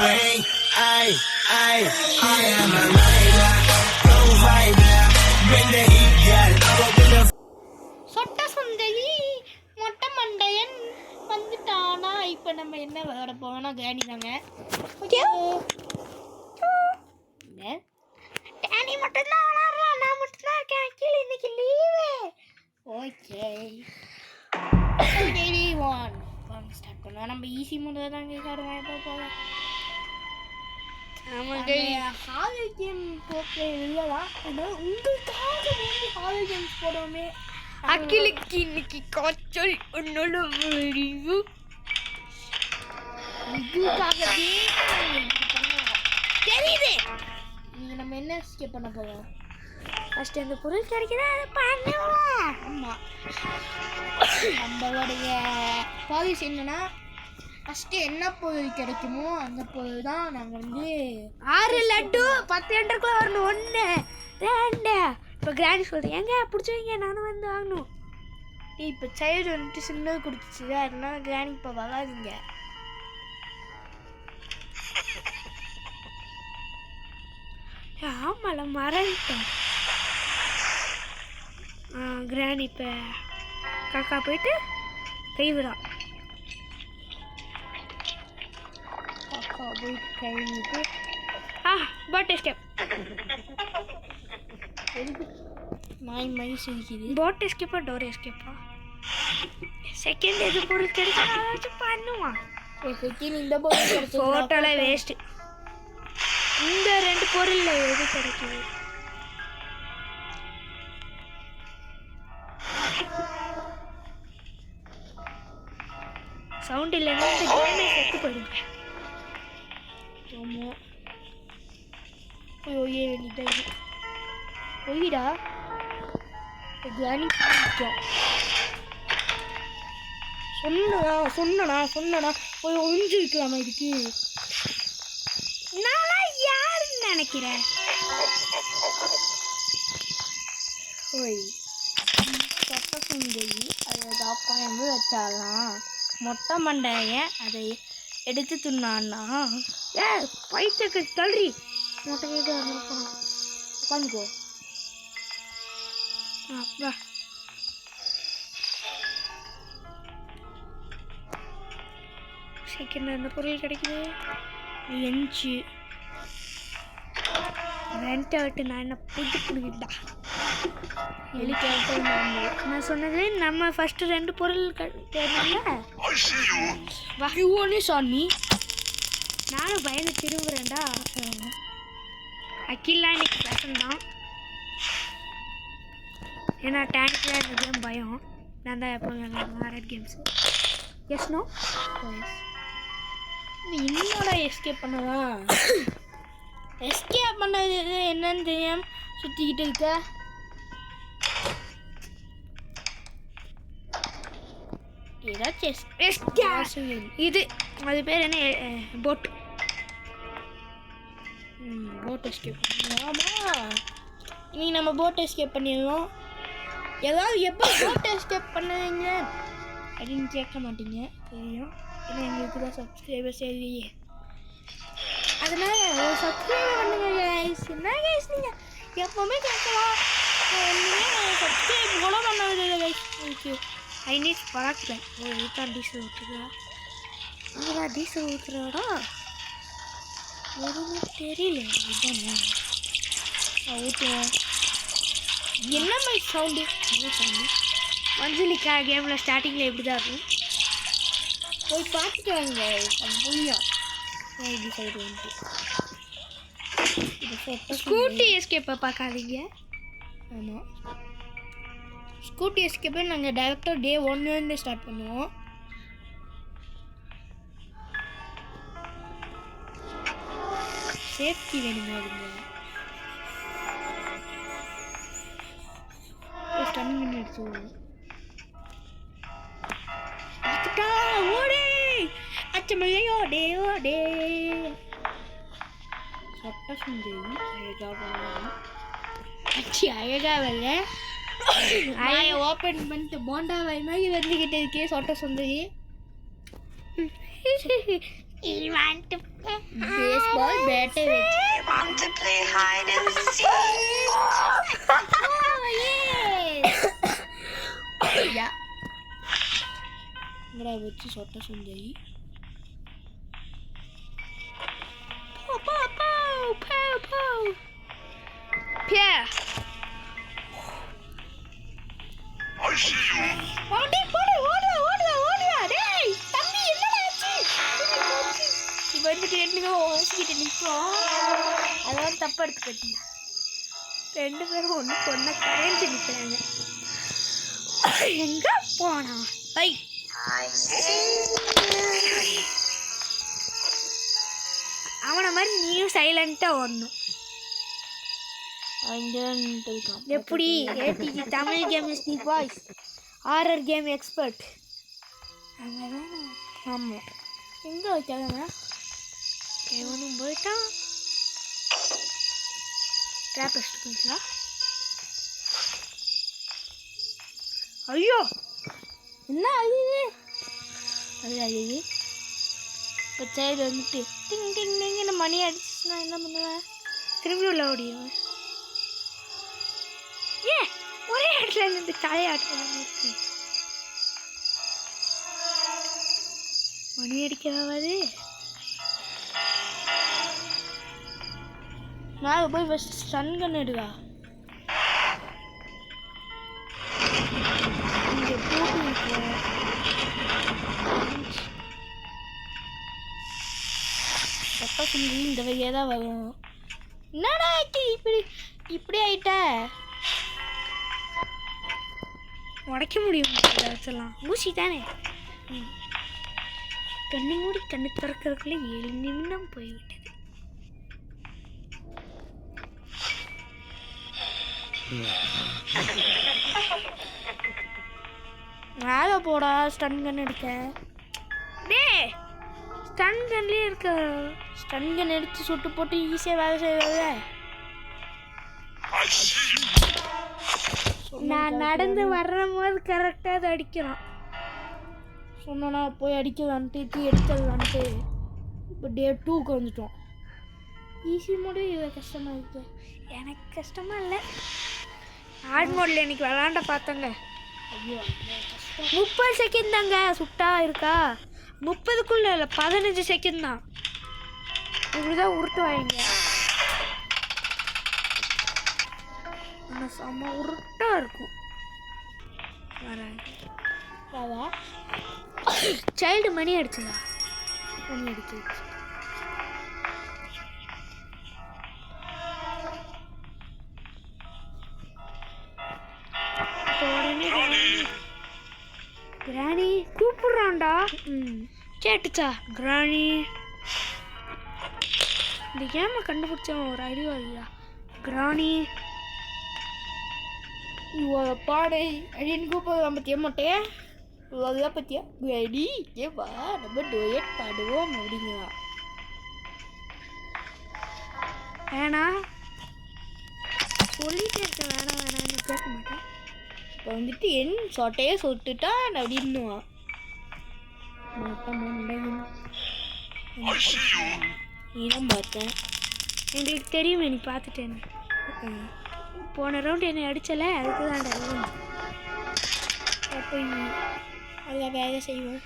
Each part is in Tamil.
ring. I am a rider. Go rider. Bring the heat, girl. Open the சொட்ட சுந்தரி மொட்டை மண்டையன் வந்துட்டானா. இப்போ நம்ம என்ன விளையாட போவோம்னா கேணி தாங்க. டேனி மட்டும்தான் விளையாடுறான், நான் மட்டும்தான் இருக்கேன். கீழே இன்னைக்கு லீவு. ஓகே டெய்லி ஒன் வாங்க ஸ்டார்ட் பண்ணுவோம். நம்ம ஈஸி மூணு தான் கேட்காடுவோம். எப்போ போகலாம் ஹாலர் கேம் போட்டு இல்லைதான், அதனால உங்களுக்காக வேண்டி ஹாலர் கேம்ஸ் போடுவோமே. அகிலுக்கு இன்னைக்கு காய்ச்சல் உன்னோட முடிவு இதுக்காகவே தெரியுது. நீங்கள் நம்ம என்ன ஸ்கிப் பண்ண போகிறோம்? ஃபஸ்ட்டு அந்த பொருள் கிடைக்கிறா அதை பண்ணுவோம். ஆமாம், நம்மளுடைய பாலிசி என்னன்னா ஃபஸ்ட்டு என்ன பொருள் கிடைக்குமோ அந்த பொருள் தான் நாங்கள் வந்து 6 லட்டு 10 லட்டுக்குள்ளே வரணும். 1 2 இப்போ கிராண்டி சொல்கிறேன் எங்கே பிடிச்சவங்க நானும் வந்து வாங்கணும். இப்போ சைல்டு வந்துட்டு சின்னது கொடுத்துச்சு, அதனால கிராண்டி இப்போ வராதிங்க. ஆமாம்ல மறந்துட்டேன். கிராண்டி இப்போ காக்கா போயிட்டு கைவிடா காக்கா போயிட்டு கைவிட்டு பர்த்டே ஸ்டெப் நாய் மாதிரி சிரிக்குது. போட் எஸ்கேப்பா டோர் எஸ்கேப்பா செகண்ட் எது பொருள் கிடைச்சா அதாச்சும் பண்ணுவான். செகண்ட் இந்த பொருள் கிடைச்சா டோட்டலாக வேஸ்ட்டு. இந்த 2 பொருளில் எது கிடைக்குது? சவுண்ட் இல்லைன்னா இந்த கேமே செத்து போயிடுங்க. ஆமாம் போய் ஒய்ய வேண்டியதான். ஒய்டா சொன்னா போய் ஒழிஞ்சு இருக்கலாமா இதுக்கு? நான் யாருன்னு நினைக்கிறேன். ஓய் சொட்ட சுந்தரி அதை காப்பாயந்து வச்சாலாம் மொட்டை மண்டைய அதை எடுத்து தின்னான்னா பைத்தக்கு தள்ளி மொட்டை கேட்டு உட்காந்துக்கோ. அப்பா செகண்ட் அந்த பொருள் கிடைக்குது. எஞ்சி ரெண்டை விட்டு நான் என்ன புது பிடிக்கிட்டா எலிக்காக நான் சொன்னது. நம்ம ஃபஸ்ட்டு 2 பொருள் தேவையில்ல சாமி. நானும் பயந்து திரும்புகிறேன்டா. அக்கில்லாம் இன்னைக்கு பேசன் தான். ஏன்னா டேங்க்லாம் இந்த கேம் பயம். நான் தான் எப்போ horror games. Yes no yes என்னோட எஸ்கேப் பண்ணதான் எஸ்கேப் பண்ணது என்னன்னு தெரியாம சுற்றிக்கிட்டு இருக்க. ஏதாச்சும் இது அது பேர் என்ன? Boat boat escape. ஆமாம் இனி நம்ம போட் எஸ்கேப் பண்ணிடுவோம். ஏதாவது எப்போ போட் எஸ்கேப் பண்ணுவீங்க அப்படின்னு கேட்க மாட்டீங்க தெரியும். ஏன்னா எங்களுக்கு தான் சப்ஸ்கிரைபர் சரியே, அதனால் ஒரு சப்ஸ்கிரைபர் பண்ணுங்க கைஸ். என்ன கைஸ் நீங்கள் எப்போவுமே கேட்கலாம், சப்ஸ்கிரைப் கூட பண்ண கைஸ். ஓகே ஐ நீட் பராக்பேன். இதுதான் டீசல் ஊற்றுதா? இதுதான் டீசல் ஊற்றுறோடா எதுவும் தெரியல. இதுதான் ஊற்றுவோம். என்ன மாதிரி சவுண்டு? என்ன சவுண்டு? மஞ்சளிக்கா கேமில் ஸ்டார்டிங்கில் எப்படி தான் இருக்கும் போய் பார்த்துட்டு வாங்க. அது புரியும். இப்படி சைடு வந்துட்டு ஸ்கூட்டி எஸ்கேப்பை பார்க்காதீங்க. ஆமாம் ஸ்கூட்டி எஸ்கேப்பை நாங்கள் டேரெக்டாக டே 1 ஸ்டார்ட் பண்ணுவோம். சேஃப்டி வேணுமா? அதுங்க ஸ்டன் பண்ணி எடுத்து ஓடே அச்சமலையோடே ஓடே. சொட்ட சுந்தரி அழகாக அழகாக ஐய ஓப்பன் பண்ணிட்டு போண்டா வாய் மாதிரி வந்துக்கிட்டு இருக்கே சொட்ட சுந்தரி. He want to play baseball bat with. He want to play hide and seek. Oh yes. Yeah. இங்கடா வச்சு சொட்ட சுந்தரி. Pow pow pow pow pow. Pierre. I see you. ஓடி போடு ஓடுடா டேய் தம்பி என்னடா ஆச்சு இப்போ வந்துட்டு ரெண்டுமே ஓசிக்கிட்டு நிற்கும் அதான் தப்பு எடுத்துக்கிட்டு ரெண்டு பேரும் ஒன்று பொண்ணை கரைஞ்சி நிற்கிறாங்க எங்கே போனா ஐ I see. அவனை மாதிரி நீயும் சைலண்ட்டாக ஓடணும் அங்கே இருக்கான். எப்படி ADG Tamil game is the voice horror game expert ஆமாம். எங்கே வைக்காதங்க எவனும் போயிட்டான் ட்ராப் வச்சுட்டு போயிடலாம் ஐயோ என்ன அழுது அழுது இப்போ சைடு வந்துட்டு டிங் டிங் டிங்னு மணி அடிச்சுன்னா என்ன பண்ணுவேன்? திரும்பி உள்ள ஓடிடுவேன் ஏன் ஒரே இடத்துல இருந்து தலையாட்டுறாங்க இருக்கு மணி அடிக்கவாது மேலே போய் ஃபஸ்ட் ஸ்டன் கன் எடுக்கா. இங்கே பூட்டு இருக்கும் சொட்ட சுந்தரி இந்த வகையே தான் வரும். என்னடா இப்படி ஆயிட்ட? உடைக்க முடியும் வச்சலாம் ஊசி தானே கண்ணு மூடி கண்ணு திறக்கிறதுக்குள்ள 7 நிமிடம் போய்விட்டது மேலே போடா ஸ்டன் கன் எடுக்க. டே ஸ்டன் கன்லேயே இருக்க ஸ்டன் கன் எடுத்து சுட்டு போட்டு ஈஸியாக வேலை செய்வாங்க. I see you. நான் நடந்து வர்ற போது கரெக்டாக அதை அடிக்கிறான் சொன்னா போய் அடிக்கலான்ட்டு எடுக்கலான்ட்டு இப்போ டே 2க்கு வந்துட்டோம். ஈஸி மோடு இது கஷ்டமாக இருக்குது. எனக்கு கஷ்டமா இல்லை ஹார்ட் மோடில் இன்னைக்கு விளாண்ட பார்த்தங்க ஐயோ 30 செகண்ட் தாங்க சுட்டா இருக்கா 30க்குள்ள இல்லை 15 செகண்ட் தான் இப்படிதான் உருட்டுவாங்க ஆனால் செம்ம உருட்டாக இருக்கும் வராங்க அதான் சைல்டு மணி அடிச்சுதா பண்ணி அடிச்சு உடனே கிராணி கூப்பிடுறான்டா கேட்டுச்சா கிராணி இந்த கேமை கண்டுபிடிச்சவன் ஒரு அறிவாளியா கிராணி இவளை பாடை அப்படின்னு கூப்பிடலாம் பற்றிய மாட்டேன் அதெல்லாம் பற்றியா ரெடி ஏவா நம்ம டோயட் பாடுவோம் அப்படிங்களா வேணா சொல்லிட்டே இருக்க வேணாம் வேணான்னு கேட்க மாட்டேன் இப்போ வந்துட்டு என் சொட்டையே சுட்டுட்டா அப்படின்னுவான் I see you. நீதான் பார்த்தேன் எங்களுக்கு தெரியுமே நீ பார்த்துட்டேன்னு போன ரவுண்ட் என்னை அடிச்சல அதுக்கு தான் அப்போ அதில் வேலை செய்வோம்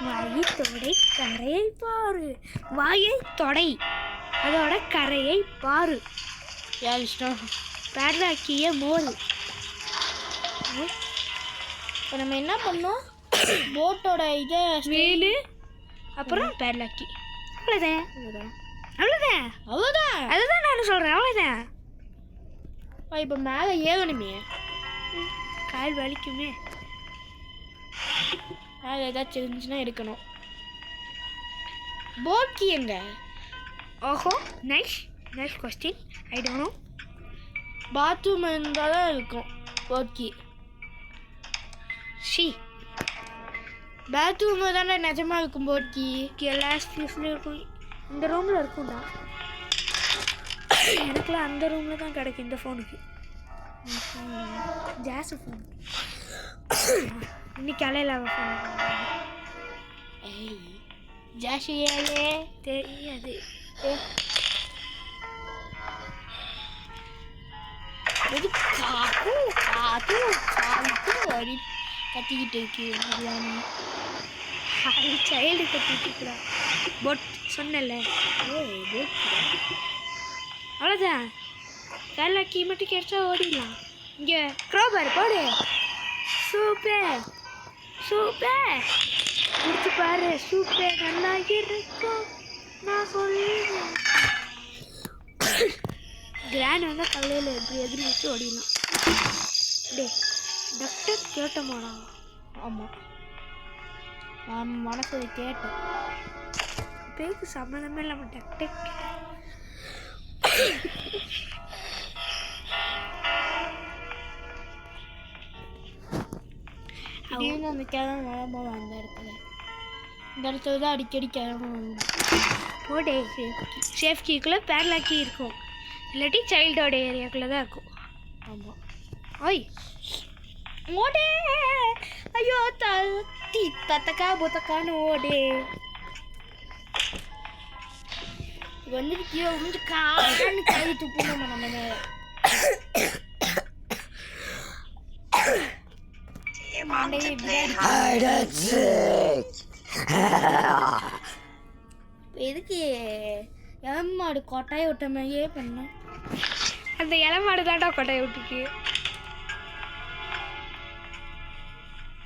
வாயை தொடை கரையை பாரு வாயை தொடை அதோட கரையை பாரு யார் இஷ்டம் பேரலாக்கிய மோல் இப்போ நம்ம என்ன பண்ணோம் போட்டோட இதை வேலு அப்புறம் பேரலாக்கி அவ்வளோதான் அவ்வளோதான் அவ்வளோதான் அதுதான் நான் சொல்கிறேன் அவ்வளோதான் இப்போ மேலே ஏறணுமே கால் வலிக்குமே மேலே ஏதாச்சும் இருந்துச்சுன்னா எடுக்கணும் போட்கி எங்க ஓஹோ nice nice question I don't know bathroom இருந்தால் தான் இருக்கும் போட்கி ஷி பாத்ரூம் தானே நிஜமாக இருக்கும் போட்கி எல்லா ஸ்பேஸ்லேயும் இருக்கும் இந்த ரூமில் இருக்கும்டா எனக்குலாம் அந்த ரூமில் தான் கிடைக்கும் இந்த ஃபோனுக்கு ஜாஸு ஃபோன் இன்னைக்கு காலையில் அவள் ஃபோன் ஏய் ஜாஷியாலே தெரியாது. இது காக்கு காக்கு காக்கு அப்படி கத்திக்கிட்டு இருக்கு. அது சைல்டு கத்திட்டு இருக்கிறா. பொட் சொன்னல அவ்வளோதான். வேலை கீ மட்டும் கிடைச்சா ஓடிடலாம். இங்கே க்ரோபர் போடு. சூப்பர் சூப்பர் முடிச்சு பாரு. சூப்பர் நல்லா இருக்கும் நான் சொல்லுவேன். கிராண்ட் வந்து கல்லையில் எப்படி எதிரி வச்சு ஓடிடலாம். டே டாக்டர் கேட்டோமாடா? ஆமாம் நான் மனசில் கேட்டேன். பேருக்கு சம்மந்தமே இல்லாமல் டாக்டர் திடீர்னு அந்த கிழமை வளமாக அந்த இடத்துல தான் அடிக்கடி கிழமை போடே. சேஃப் கீக்குள்ளே பேர்லாக் கீ இருக்கும், இல்லாட்டி சைல்டோட ஏரியாக்குள்ளே தான் இருக்கும். ஆமாம். ஓய் ஓடே. ஐயோ தத்தி தத்தக்கா பொத்தக்கான்னு ஓடே. வந்துட்டு கீழே வந்து கான்னு கை துப்புணும் நம்ம மேலே. எதுக்கு இளமாடு கொட்டாயை விட்ட மாதிரியே பண்ண? அந்த இளமாடு தாண்டா கொட்டாயை விட்டுக்கு.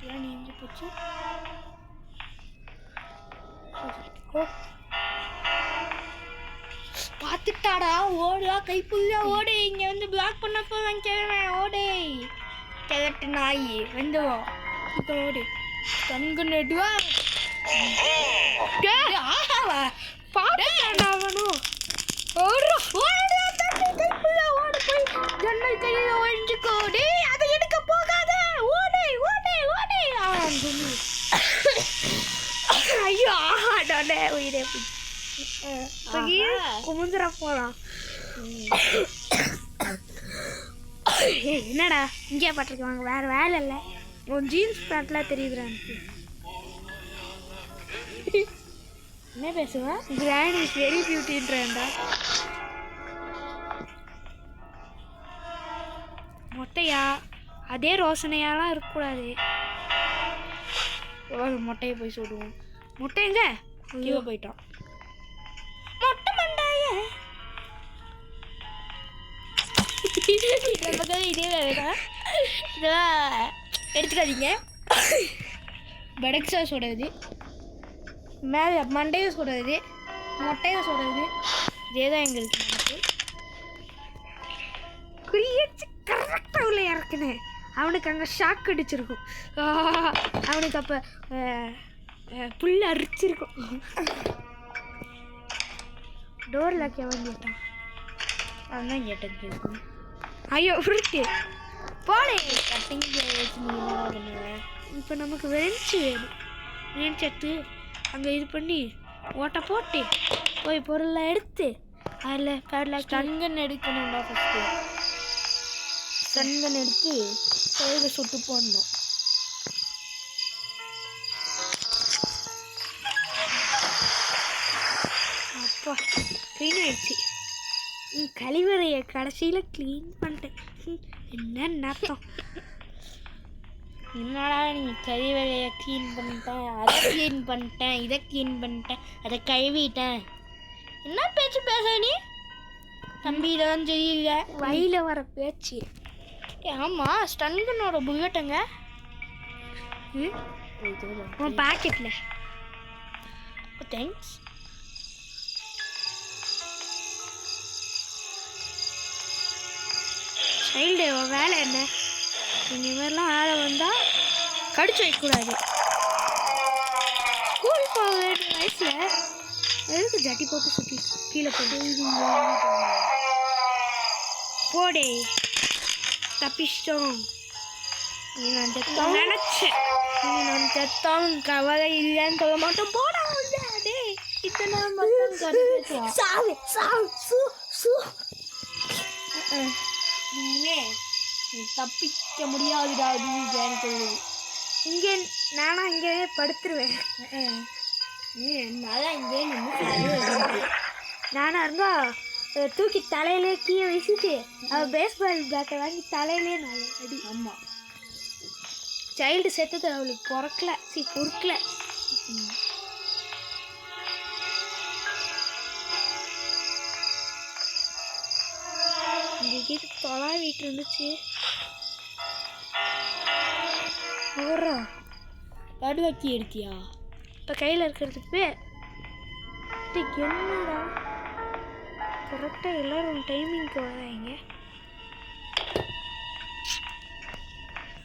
ஏன் நீங்க போச்சு? பார்த்துட்டாடா ஓடுவா கைப்புள்ள ஓடு. இங்கே வந்து பிளாக் பண்ணப்போ தான் கேட்குறேன். ஓடே கிழட்டு நாய் வந்துவா இப்போ ஓடு. தங்க நடுவா ஆஹாவா பாட்டுட்டாண்டா அவனும். ஓடு ஓடு கைப்புள்ள ஓடு போய் ஜன்னல் கையில் ஒழிஞ்சுக்கோ. டே அதை எடுக்க போகாத. ஓடே ஓடே ஓடே. ஐயோ ஆடாடே உயிரே குமுந்துரா போலாம். என்னடா இங்கே பாட்டிருக்காங்க, வேற வேலை இல்லை. உன் ஜீன்ஸ் பேண்ட்லாம் தெரியுதுடா எனக்கு. என்ன பேசுவேன்? கிராண்ட் இஸ் வெரி பியூட்டின்றேன்டா. மொட்டையா அதே ரோசனையாலாம் இருக்கக்கூடாது. மொட்டையை போய் சொல்லுவோம். மொட்டை எங்க கீழே போயிட்டான். மொட்டை மண்டாய இதே வேலைடா. இதெல்லாம் எடுத்துக்காதீங்க. படக்ஸா சொல்கிறது, மேலே மண்டையை சொல்கிறது, மொட்டையை சொல்கிறது, இதே தான் எங்களுக்கு. நமக்கு குறியச்சு கரெக்டாக உள்ள இறக்குனேன். அவனுக்கு அங்கே ஷாக் அடிச்சிருக்கும். அவனுக்கு அப்போ புல் அரிச்சிருக்கும். டோரில் கேவன் கேட்டான். அதுதான் கேட்டது. ஐயோ ஃப்ரூட்டு போடே. கட்டிங் பண்ணுவேன். இப்போ நமக்கு வெறிச்சு வேணும். வெறிச்சு எடுத்து அங்கே இது பண்ணி ஓட்டை போட்டு போய் பொருளை எடுத்து அதில் பேரில் ஸ்டன்கன் எடுக்கணும்டா. ஃபஸ்ட்டு ஸ்டன்கன் எடுத்து கையில் சுட்டு போடணும். அப்பா க்ளீன் ஆயிடுச்சு. கழிவறையை கடைசியில் க்ளீன் பண்ணிட்டேன். என்ன அர்த்தம்? என்னடா நீ கழிவறையை க்ளீன் பண்ணிட்டேன், அதை க்ளீன் பண்ணிட்டேன், இதை க்ளீன் பண்ணிட்டேன், அதை கழுவிட்டேன். என்ன பேச்சு பேச நீ தம்பி? தான் தெரியல வழியில் வர பேச்சு. ஆமாம் ஸ்டன்கனோட புல்லட்டுங்க உன் பாக்கெட்டில். தேங்க்ஸ். சைல்டு வேலை என்ன? இந்த மாதிரிலாம் வேலை வந்தால் கடிச்சு வைக்கக்கூடாது. ஸ்கூல் போக வேண்டிய வயசில் எதுக்கு ஜட்டி போட்டு சுற்றி கீழே போட்டு போடே. தப்பிச்சிட்டோம். நீ நான் செத்தான் நினச்சேன். நீ நான் செத்தான் கவலை இல்லைன்னு சொல்ல மாட்டோம். போடா அதே இத்தனை மட்டும் சாவு சாவு சூ சூ. நீ தப்பிக்க முடியாதுடா. அது எனக்கு இங்கே நானும் இங்கே படுத்துருவேன். நீ என்னால் இங்கே நின்று நானாக இருந்தால் தூக்கி தலையிலே கீழே வீசிட்டு அவள் பேஸ்பால் பேட்டை வாங்கி தலையிலே நான் அடி. ஆமாம், சைல்டு செத்தது அவளுக்கு பொறுக்கல இங்கே தொலா வீட்டு இருந்துச்சு. கடுவாக்கி எடுத்தியா இப்போ கையில் இருக்கிறதுக்கு என்னடா கரெக்டாக எல்லோரும் டைமிங்க்கு வராங்க.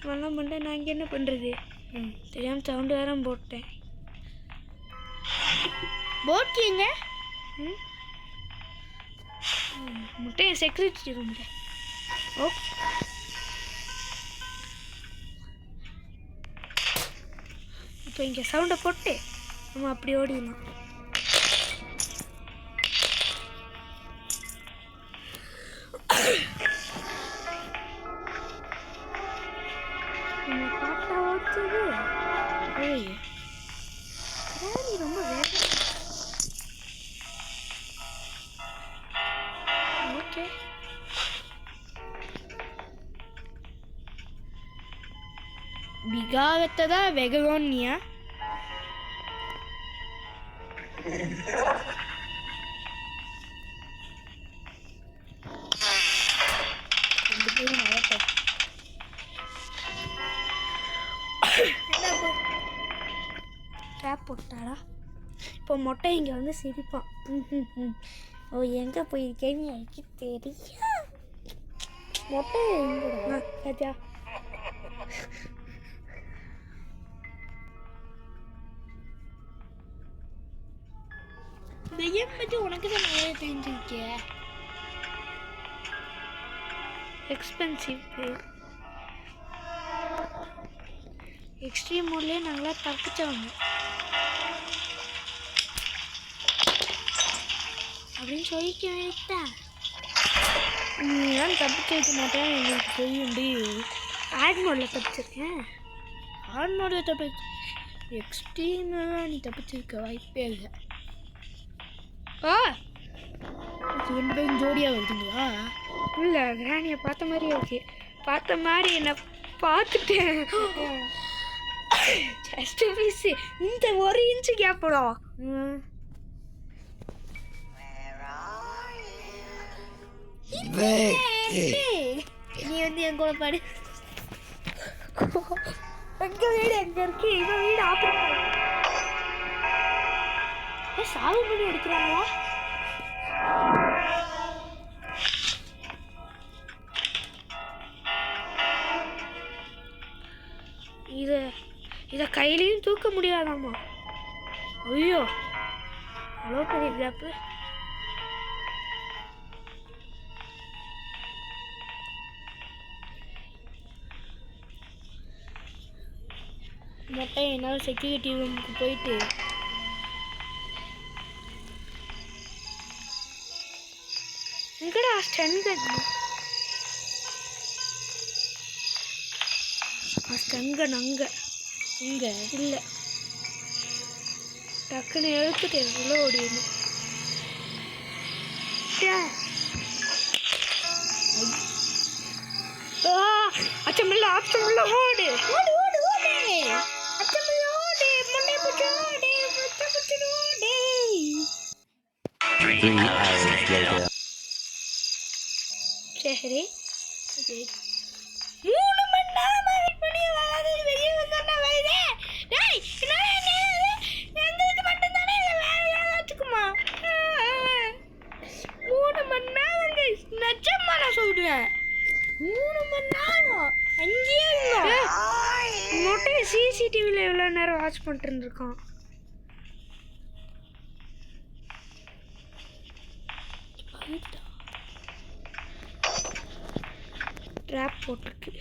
வெள்ளம் பண்ண நான் இங்கே என்ன பண்ணுறது? தெரியாமல் சவுண்டு வேற போட்டேன். போட்டிங்க முட்டையை செக்யூரிட்டி ரூம்ல. ஓ இப்போ இங்கே சவுண்டை போட்டு நம்ம அப்படி ஓடிடலாம். நம்ம பாட்டா ஓடுறது ரொம்ப வேகம். ஓகே ಬಿಗಾಗತ್ತದ ವೆಗಗೋನ್ಯ ட்ராப் போட்டாடா. இப்போ மொட்டை இங்கே வந்து சிரிப்பான். ஓ எங்கே போயிருக்கேன்னு எனக்கு தெரியும். மொட்டை எங்கடா ராஜா? வெய்யம் பற்றி உனக்கு தான் நிறைய தெரிஞ்சிருக்கே. எக்ஸ்பென்சிவ் எக்ஸ்ட்ரீம் மோட்லேயே நல்லா தப்பிச்சவங்க அப்படின்னு சொல்லிக்க வேண்டாம். நீதான் தப்பிச்சு வைக்க மாட்டேன் எங்களுக்கு தெரியும்டி. ஆட் மோடில் தப்பிச்சிருக்கேன். ஆட் மோடில் தப்பிச்சு எக்ஸ்ட்ரீம்லாம் நீ தப்பிச்சிருக்க வாய்ப்பே இல்லை. ஆ 2 பேரும் ஜோடியாக வருதுங்களா? இல்லை, கிராணியை பார்த்த மாதிரியே இருக்கு. பார்த்த மாதிரி என்ன பார்த்துட்டேன். Just miss. இந்த 1 இன்ச்சு கேப்படும். நீ வந்து என் கூட பாடு. எங்க வீடு எங்க இருக்கு? இவன் வீடு ஆப்பரேட் சாவு பண்ணி எடுக்கிறாங்களா? இதை கையிலையும் தூக்க முடியாதாம்மா. ஐயோ அவ்வளோ பெரிய கேப்பு. மொட்டை என்னால் செக்யூரிட்டி ரூமுக்கு போயிட்டு எங்கடா ஸ்டன் கன்? ஸ்டன் கன் அங்கே இங்கே இல்லை. டக்குன்னு எடுத்துட்டு எவ்வளோ ஓடிடணும். அச்சமில்ல அச்சமில்ல ஓடு ஓடு ஓடு ஓடு அச்சமில்ல ஓடு முன்னே பிடிச்சி ஓடு பிடிச்சி பிடிச்சி ஓடு. 3 hours later. சரி 3 மணி நேரமா வெயிட் பண்ணி வராது. வெளியே வந்தா வருதே. டேய் எங்களுக்கு மட்டும் தானே வேற யாராச்சுக்குமா? 3 மணி நேரம் நிஜமா நான் சொல்றேன். 3 மணி நேரம் அங்கேயே மொட்டை சிசிடிவியில் எவ்வளோ நேரம் வாட்ச் பண்ணிட்டு இருந்திருக்கான். ட்ராப் போட்டிருக்கு.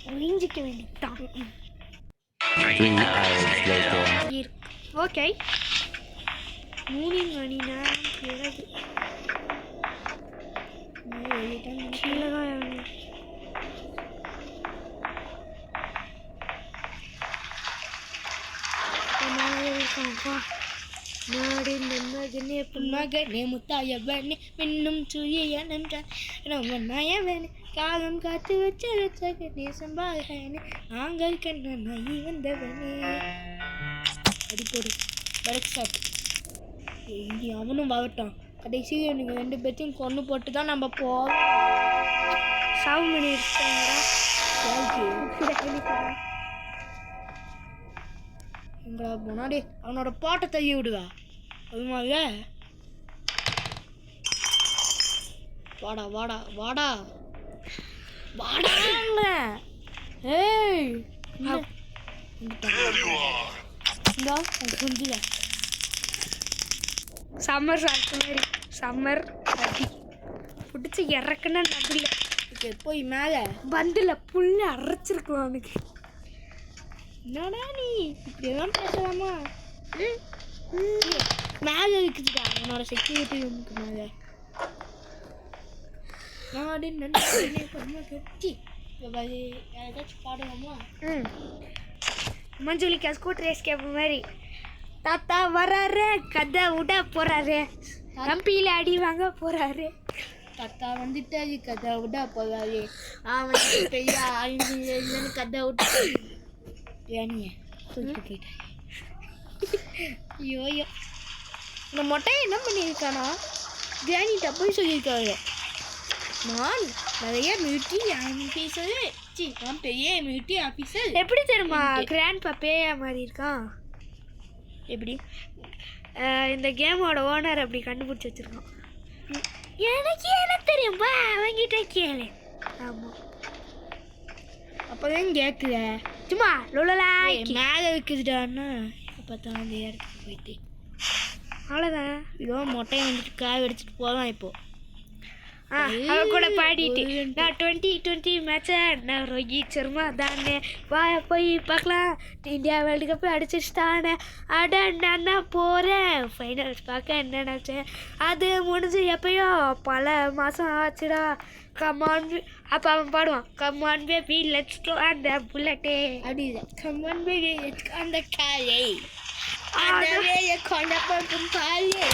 ஒழிஞ்சிக்க வேண்டியதான். 3 hours later. ஓகே 3 மணி நேரம் பிறகு கீழே தான் இறங்கும். நாடு மகனே மகனே முத்தாயவனே மின்னும் சூரியனன்றான் நயவனே காலம் காத்து வச்ச நேசம்பாகனே நாங்கள் கண்ணனாகி வந்தவனே அடிப்போடு பரக் ஷாட் அவனும் வரட்டான் கடைசி நீங்கள் 2 பேர்த்தையும் கொண்டு போட்டு தான் நம்ம போவோம். சாவு மணி இருக்காங்கடா. எங்கடா போனாடி அவனோட பாட்டை தள்ளி விடுவா அது மாதிரி வாடா வாடா வாடா வாடாங்க. ஏய் There you are. இந்தா குஞ்சில சம்மர் சாப்பிட்ட மாதிரி சம்மர் அடி பிடிச்சி இறக்குன்னா நடுல ஓகே போய் மேலே பந்தில் புல்லு அரைச்சிருக்கலாம் அவனுக்கு. என்னடா நீ இப்படியெல்லாம் பேசலாமா? மேலே இருக்குதுடா அவனோட செக்யூரிட்டி ரூமுக்கு மேலே. நாடு நன்றி பண்ண கட்டி ஏதாச்சும் பாடுவோமா? மஞ்சுளிக்கா ஸ்கூட்டர் ரேஸ் கேட்ப மாதிரி தாத்தா வராரு கதை விட போறாரு கம்பியில் அடி வாங்க போறாரு. தாத்தா வந்துட்டாரு கதை விட போகாது அவன் பெரிய இல்லைன்னு கதை விட்டு ஏனிய தூக்கிட்டு போயிட்டாங்க. ஐயோ இந்த மொட்டையை என்ன பண்ணியிருக்கானா தியானிட்ட போய் சொல்லியிருக்காரு நான் நிறைய மிலிட்ரி ஆஃபீஸரு நான் பெரிய மிலிட்ரி ஆஃபீஸர். எப்படி தெரியுமா கிராண்ட் பப்பேயா மாதிரி இருக்கான்? எப்படி இந்த கேமோட ஓனர் அப்படி கண்டுபிடிச்சி வச்சிருக்கான். எனக்கு என்ன தெரியும்பா அவங்கிட்ட கேளு. ஆமாம் அப்போதான் கேட்குற சும்மா லொலலா மேலே இருக்குதுடான்னா பார்த்தா அந்த இடத்துக்கு போயிட்டு அவ்வளோதான். இதோ மொட்டையை வந்துட்டு காய் எடுத்துட்டு போகலாம் இப்போ. அவ கூட பாடிட்டு நான் 2020 மேட்சை நான் ரோஹித் சர்மா தானே வா போய் பார்க்கலாம் இந்தியா வேர்ல்டு கப்பு அடிச்சிட்டானே அட நான் போகிறேன் ஃபைனல்ஸ் பார்க்க என்ன நினச்சேன் அது முடிஞ்சு எப்பயோ பல மாதம் ஆச்சுடா. கமான் அப்போ அவன் பாடுவான் கமான் பேபி லெட்ஸ் கோ அந்த புல்லட்டே அப்படி இல்லை கம்மன் பேபி அந்த காயை அந்த வேலையை கொண்ட போகும் காயை.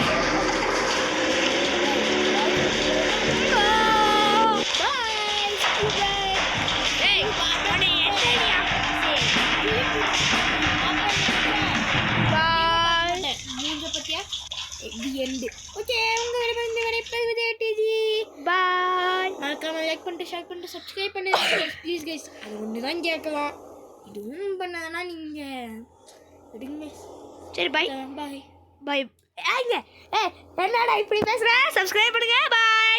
மறக்காம லைக் பண்ணிட்டு ஷேர் பண்ணிட்டு சப்ஸ்கிரைப் பண்ணிட்டு ப்ளீஸ் கைஸ் அது ஒன்று தான் கேட்கலாம். இதுவும் பண்ணாங்கன்னா நீங்கள் விடுங்க. சரி பை பாய் பை. என்னடா இப்படி பேசுகிறேன்? சப்ஸ்கிரைப் பண்ணுங்க. பாய்.